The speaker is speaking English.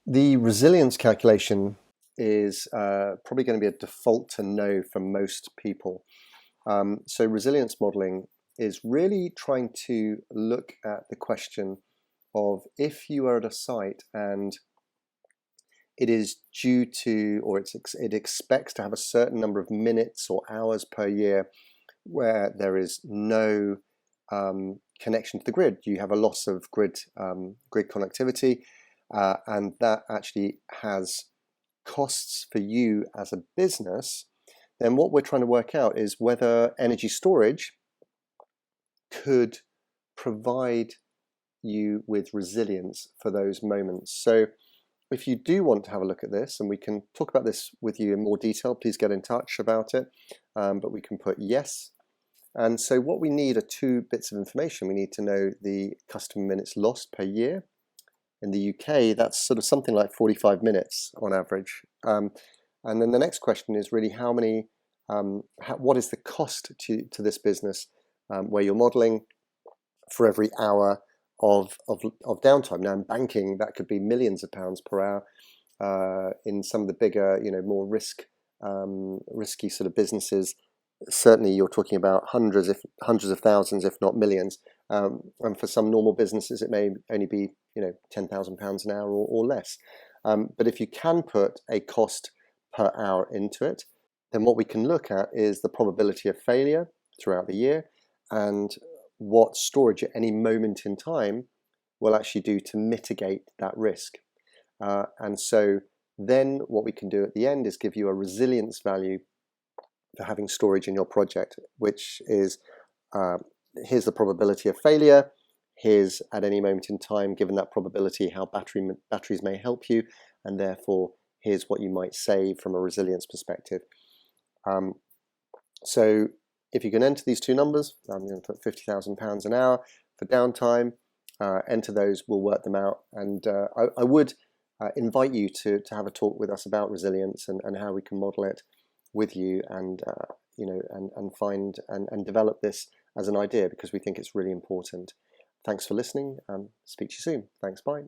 The resilience calculation is probably going to be a default to no for most people. So resilience modeling is really trying to look at the question of if you are at a site and it is due to, or it expects to have a certain number of minutes or hours per year where there is no connection to the grid. You have a loss of grid connectivity, and that actually has costs for you as a business. Then what we're trying to work out is whether energy storage could provide you with resilience for those moments. So if you do want to have a look at this, and we can talk about this with you in more detail, please get in touch about it. But we can put yes. And so what we need are two bits of information. We need to know the customer minutes lost per year. In the UK, that's sort of something like 45 minutes on average. And then the next question is really how many, what is the cost to this business where you're modeling for every hour of downtime. Now in banking, that could be millions of pounds per hour. In some of the bigger, more risky sort of businesses, certainly you're talking about hundreds of thousands, if not millions. And for some normal businesses, it may only be £10,000 an hour or less. But if you can put a cost per hour into it, then what we can look at is the probability of failure throughout the year and what storage at any moment in time will actually do to mitigate that risk. And so then what we can do at the end is give you a resilience value for having storage in your project, which is here's the probability of failure, here's at any moment in time, given that probability, how batteries may help you, and therefore here's what you might save from a resilience perspective. So if you can enter these two numbers, I'm going to put £50,000 an hour for downtime, enter those, we'll work them out. And I would invite you to have a talk with us about resilience and how we can model it with you and find and develop this as an idea, because we think it's really important. Thanks for listening. Speak to you soon. Thanks. Bye.